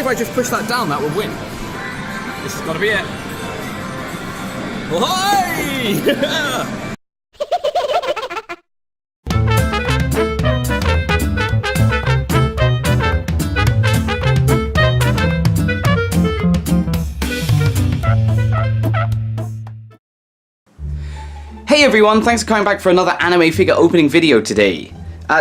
if I just push that down, that would win. This has got to be it. Ahoy! Hey everyone, thanks for coming back for another anime figure opening video today.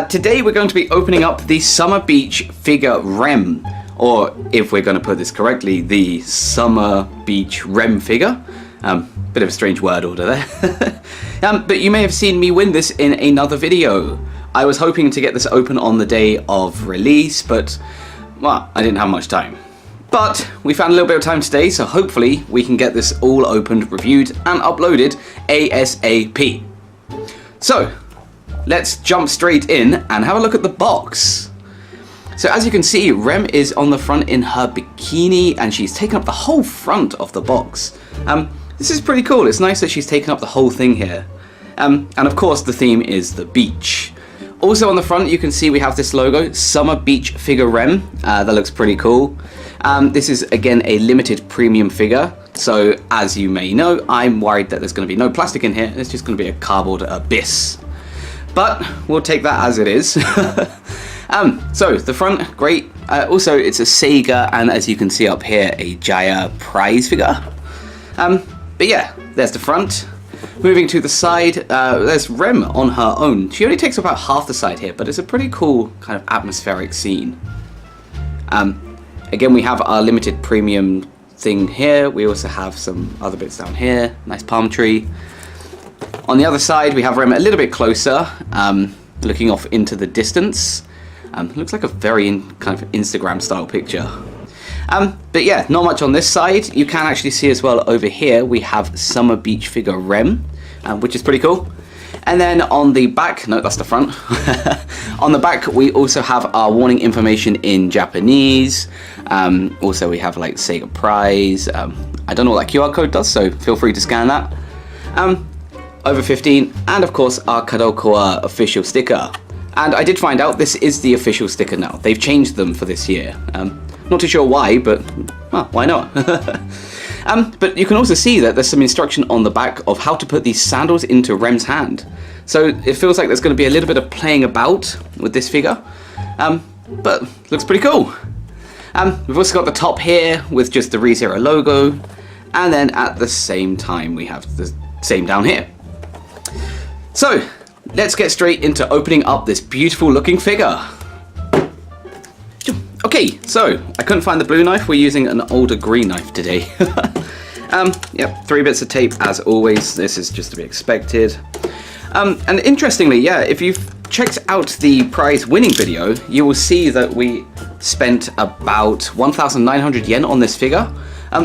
Today we're going to be opening up the Summer Beach figure Rem, or if we're going to put this correctly, the Summer Beach Rem figure. Bit of a strange word order there. But you may have seen me win this in another video. I was hoping to get this open on the day of release, but, well, I didn't have much time. But we found a little bit of time today, so hopefully we can get this all opened, reviewed, and uploaded ASAP. So, let's jump straight in and have a look at the box. So as you can see, Rem is on the front in her bikini, and she's taken up the whole front of the box. This is pretty cool. It's nice that she's taken up the whole thing here. And of course, the theme is the beach. Also on the front, you can see we have this logo, Summer Beach Figure Rem. That looks pretty cool. This is, again, a limited premium figure. So, as you may know, I'm worried that there's going to be no plastic in here. It's just going to be a cardboard abyss. But we'll take that as it is. So, the front, great. Also, it's a Sega, and as you can see up here, a Jaya prize figure. But yeah, there's the front. Moving to the side, there's Rem on her own. She only takes about half the side here, but it's a pretty cool kind of atmospheric scene. Again, we have our limited premium thing here. We also have some other bits down here. Nice palm tree. On the other side, we have Rem a little bit closer, looking off into the distance. Looks like a very kind of Instagram style picture. But yeah, not much on this side. You can actually see as well over here, we have Summer Beach figure Rem, which is pretty cool. And then on the back, no, that's the front. On the back, we also have our warning information in Japanese. Also, we have like Sega Prize. I don't know what that QR code does, so feel free to scan that. Over 15, and of course, our Kadokawa official sticker. And I did find out this is the official sticker now. They've changed them for this year. Not too sure why, but well, why not? But you can also see that there's some instruction on the back of how to put these sandals into Rem's hand. So it feels like there's going to be a little bit of playing about with this figure. But looks pretty cool. We've also got the top here with just the ReZero logo. And then at the same time, we have the same down here. So let's get straight into opening up this beautiful looking figure. Okay, so I couldn't find the blue knife. We're using an older green knife today. Yep, 3 bits of tape as always. This is just to be expected. And interestingly, yeah, if you've checked out the prize winning video, you will see that we spent about 1,900 yen on this figure,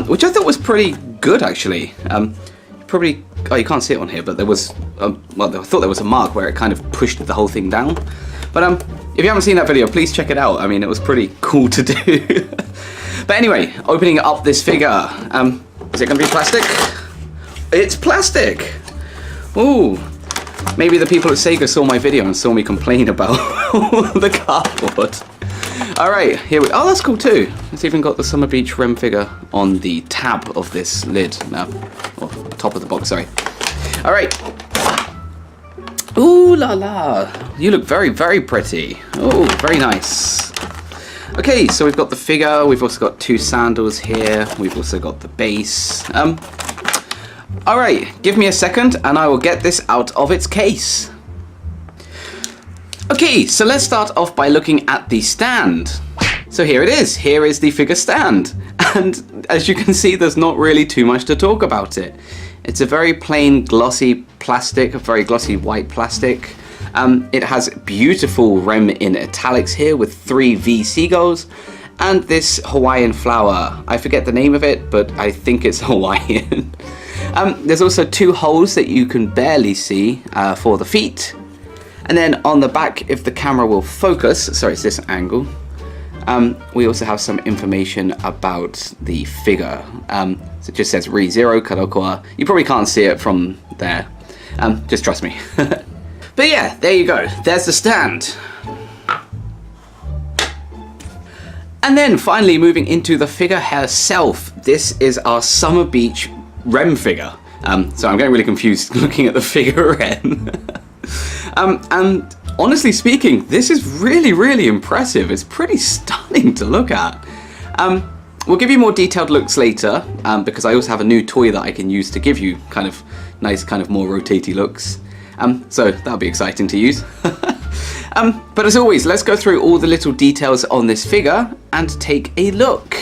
which I thought was pretty good actually. Probably, oh, you can't see it on here, but there was, well, I thought there was a mark where it kind of pushed the whole thing down. But if you haven't seen that video, please check it out. I mean, it was pretty cool to do. But anyway, opening up this figure. Is it going to be plastic? It's plastic! Ooh. Maybe the people at Sega saw my video and saw me complain about the cardboard. Alright, here we... Oh, that's cool too. It's even got the Summer Beach Rem figure on the tab of this lid. Or top of the box, sorry. Alright. Ooh la la. You look very, very pretty. Oh, very nice. Okay, so we've got the figure. We've also got 2 sandals here. We've also got the base. Alright, give me a second and I will get this out of its case. Okay, so let's start off by looking at the stand. So here it is. Here is the figure stand. And as you can see, there's not really too much to talk about it. It's a very plain glossy plastic, a very glossy white plastic. It has beautiful Rem in italics here with 3 V seagulls and this Hawaiian flower. I forget the name of it, but I think it's Hawaiian. There's also 2 holes that you can barely see for the feet. And then on the back, if the camera will focus, sorry, it's this angle, we also have some information about the figure. So it just says ReZero Kadokawa. You probably can't see it from there. Just trust me. But yeah, there you go. There's the stand. And then finally moving into the figure herself, this is our Summer Beach Rem figure. So I'm getting really confused looking at the figure Rem. And honestly speaking, this is really, really impressive. It's pretty stunning to look at. We'll give you more detailed looks later, because I also have a new toy that I can use to give you kind of nice, kind of more rotatey looks. So that'll be exciting to use. But as always, let's go through all the little details on this figure and take a look.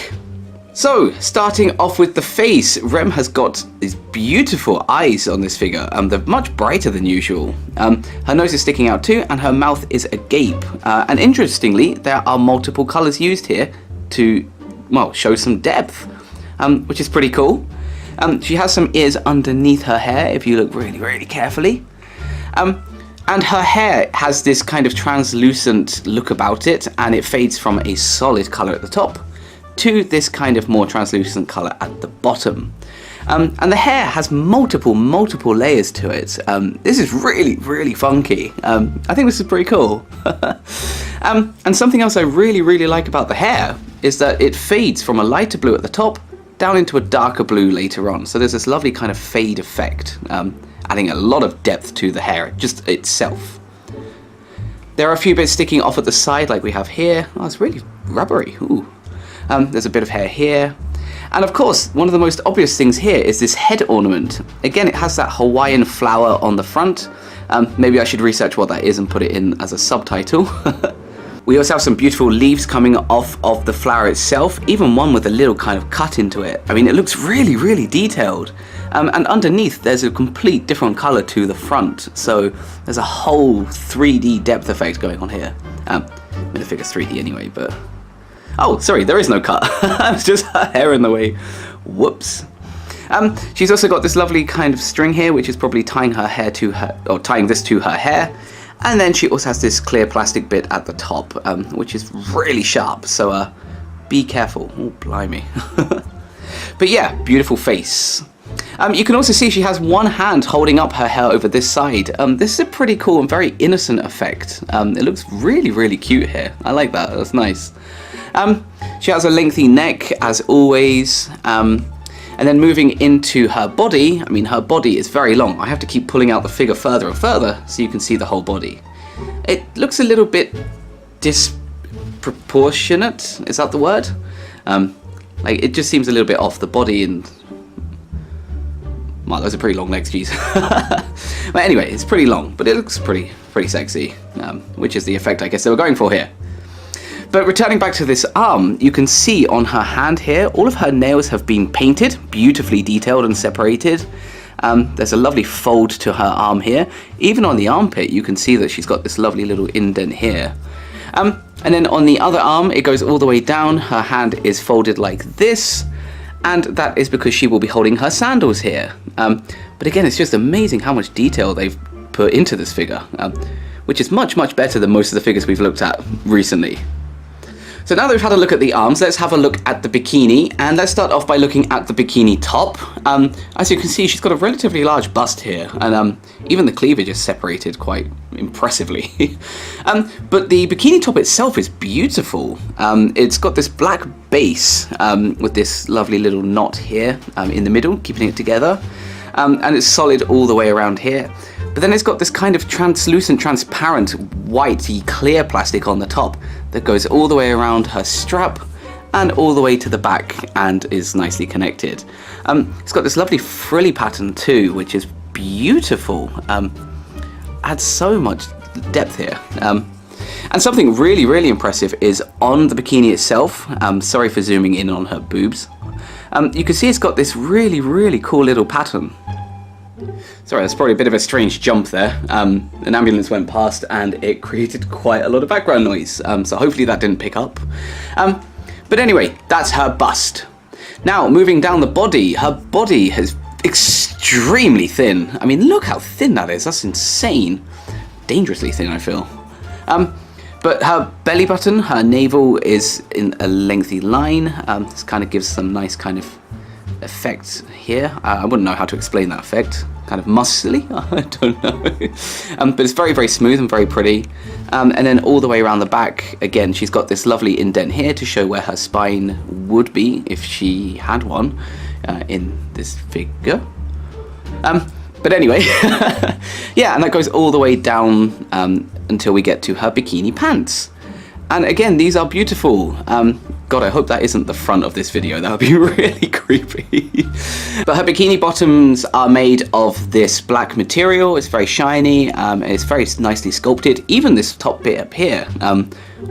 So, starting off with the face, Rem has got these beautiful eyes on this figure. They're much brighter than usual. Her nose is sticking out too, and her mouth is agape. And interestingly, there are multiple colours used here to, well, show some depth, which is pretty cool. She has some ears underneath her hair, if you look really, really carefully. And her hair has this kind of translucent look about it, and it fades from a solid colour at the top to this kind of more translucent colour at the bottom. And the hair has multiple layers to it. This is really, really funky. I think this is pretty cool. And something else I really, really like about the hair is that it fades from a lighter blue at the top down into a darker blue later on. So there's this lovely kind of fade effect, adding a lot of depth to the hair just itself. There are a few bits sticking off at the side like we have here. Oh, it's really rubbery. Ooh. There's a bit of hair here. And of course, one of the most obvious things here is this head ornament. Again, it has that Hawaiian flower on the front. Maybe I should research what that is and put it in as a subtitle. We also have some beautiful leaves coming off of the flower itself, even one with a little kind of cut into it. I mean, it looks really, really detailed. And underneath, there's a complete different color to the front. So there's a whole 3D depth effect going on here. I mean, the figure's 3D anyway, but... Oh, sorry, there is no cut. It's just her hair in the way. Whoops. She's also got this lovely kind of string here, which is probably tying her hair to her, or tying this to her hair. And then she also has this clear plastic bit at the top, which is really sharp. So be careful. Oh, blimey. But yeah, beautiful face. You can also see she has one hand holding up her hair over this side. This is a pretty cool and very innocent effect. It looks really, really cute here. I like that. That's nice. She has a lengthy neck, as always. And then moving into her body, I mean, her body is very long. I have to keep pulling out the figure further and further so you can see the whole body. It looks a little bit disproportionate. Is that the word? Like, it just seems a little bit off the body and... Wow, those are pretty long legs, geez. But anyway, it's pretty long, but it looks pretty sexy, which is the effect I guess they were going for here. But returning back to this arm, you can see on her hand here, all of her nails have been painted, beautifully detailed and separated. There's a lovely fold to her arm here. Even on the armpit, you can see that she's got this lovely little indent here. And then on the other arm, it goes all the way down. Her hand is folded like this. And that is because she will be holding her sandals here. But again, it's just amazing how much detail they've put into this figure, which is much, much better than most of the figures we've looked at recently. So now that we've had a look at the arms, let's have a look at the bikini, and let's start off by looking at the bikini top. As you can see, she's got a relatively large bust here, and even the cleavage is separated quite impressively. But the bikini top itself is beautiful. It's got this black base with this lovely little knot here in the middle, keeping it together, and it's solid all the way around here. But then it's got this kind of translucent, transparent, whitey, clear plastic on the top that goes all the way around her strap and all the way to the back and is nicely connected. It's got this lovely frilly pattern too, which is beautiful. Adds so much depth here. And something really, really impressive is on the bikini itself. Sorry for zooming in on her boobs. You can see it's got this really, really cool little pattern. Sorry, that's probably a bit of a strange jump there. An ambulance went past and it created quite a lot of background noise, so hopefully that didn't pick up. But anyway, that's her bust. Now, moving down the body, her body is extremely thin. I mean, look how thin that is. That's insane. Dangerously thin, I feel. But her belly button, her navel is in a lengthy line. This kind of gives some nice kind of effect here. I wouldn't know how to explain that effect. Kind of muscly, I don't know. But it's very, very smooth and very pretty. And then all the way around the back, again, she's got this lovely indent here to show where her spine would be if she had one in this figure. But anyway, yeah, and that goes all the way down until we get to her bikini pants. And again, these are beautiful. God, I hope that isn't the front of this video. That would be really creepy. But her bikini bottoms are made of this black material. It's very shiny. It's very nicely sculpted. Even this top bit up here,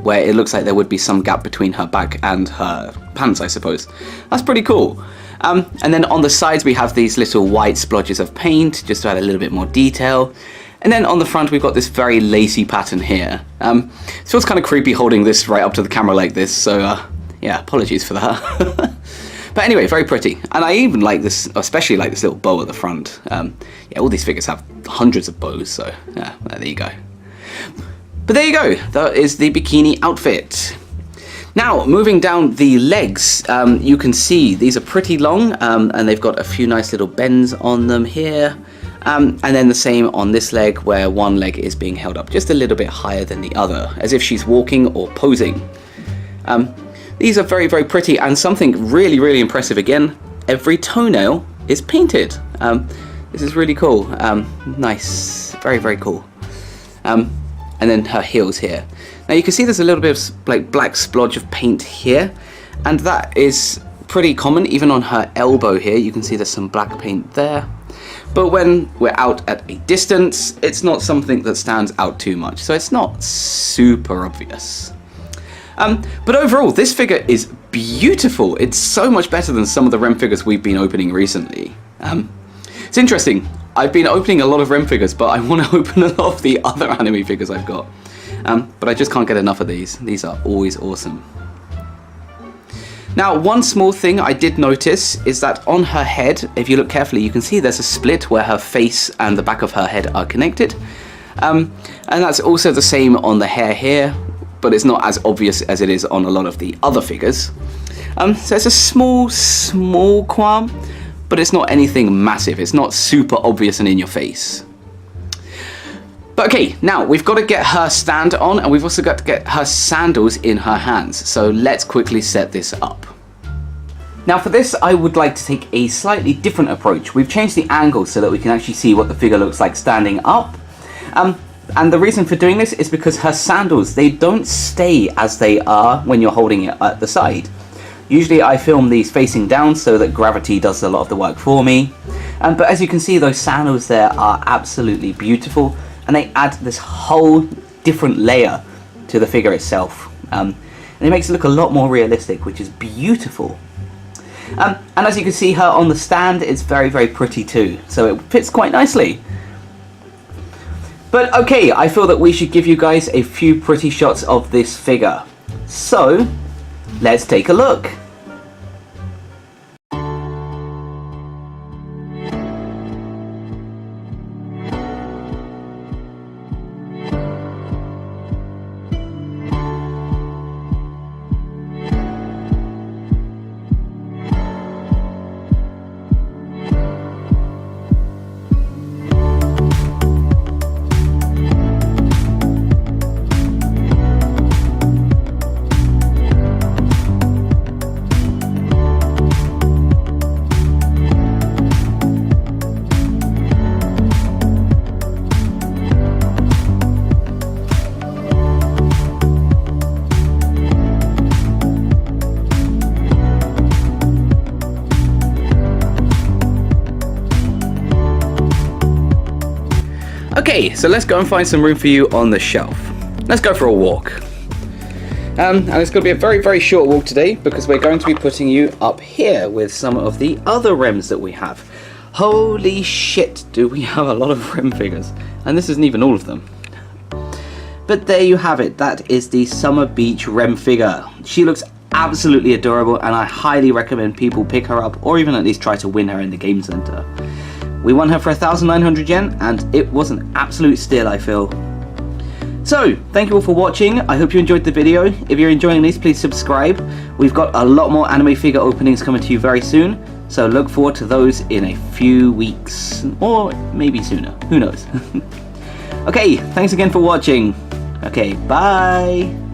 where it looks like there would be some gap between her back and her pants, I suppose. That's pretty cool. And then on the sides, we have these little white splotches of paint, just to add a little bit more detail. And then on the front, we've got this very lacy pattern here. It feels kind of creepy holding this right up to the camera like this, so yeah, apologies for that. But anyway, very pretty. And I even like this, especially like this little bow at the front. Yeah, all these figures have hundreds of bows, so yeah, there you go. But there you go, that is the bikini outfit. Now, moving down the legs, you can see these are pretty long, and they've got a few nice little bends on them here. And then the same on this leg, where one leg is being held up just a little bit higher than the other, as if she's walking or posing. These are very, very pretty, and something really, really impressive again, every toenail is painted. This is really cool. Nice, very, very cool. And then her heels here. Now you can see there's a little bit of like black splodge of paint here, and that is pretty common. Even on her elbow here, you can see there's some black paint there. But when we're out at a distance, it's not something that stands out too much, so it's not super obvious. But overall, this figure is beautiful. It's so much better than some of the Rem figures we've been opening recently. It's interesting. I've been opening a lot of Rem figures, but I want to open a lot of the other anime figures I've got. But I just can't get enough of these. These are always awesome. Now, one small thing I did notice is that on her head, if you look carefully, you can see there's a split where her face and the back of her head are connected. And that's also the same on the hair here, but it's not as obvious as it is on a lot of the other figures. So it's a small qualm, but it's not anything massive. It's not super obvious and in your face. But okay, now we've got to get her stand on, and we've also got to get her sandals in her hands. So let's quickly set this up. Now for this, I would like to take a slightly different approach. We've changed the angle so that we can actually see what the figure looks like standing up. And the reason for doing this is because her sandals, they don't stay as they are when you're holding it at the side. Usually I film these facing down so that gravity does a lot of the work for me. But as you can see, those sandals there are absolutely beautiful, and they add this whole different layer to the figure itself. And it makes it look a lot more realistic, which is beautiful. And as you can see, her on the stand is very, very pretty too, so it fits quite nicely. But okay, I feel that we should give you guys a few pretty shots of this figure. So, let's take a look. Okay, so let's go and find some room for you on the shelf. Let's go for a walk. And it's going to be a very, very short walk today because we're going to be putting you up here with some of the other Rems that we have. Holy shit, do we have a lot of Rem figures. And this isn't even all of them. But there you have it. That is the Summer Beach Rem figure. She looks absolutely adorable, and I highly recommend people pick her up or even at least try to win her in the game center. We won her for 1,900 yen, and it was an absolute steal, I feel. So, thank you all for watching. I hope you enjoyed the video. If you're enjoying these, please subscribe. We've got a lot more anime figure openings coming to you very soon. So look forward to those in a few weeks, or maybe sooner. Who knows? Okay, thanks again for watching. Okay, bye.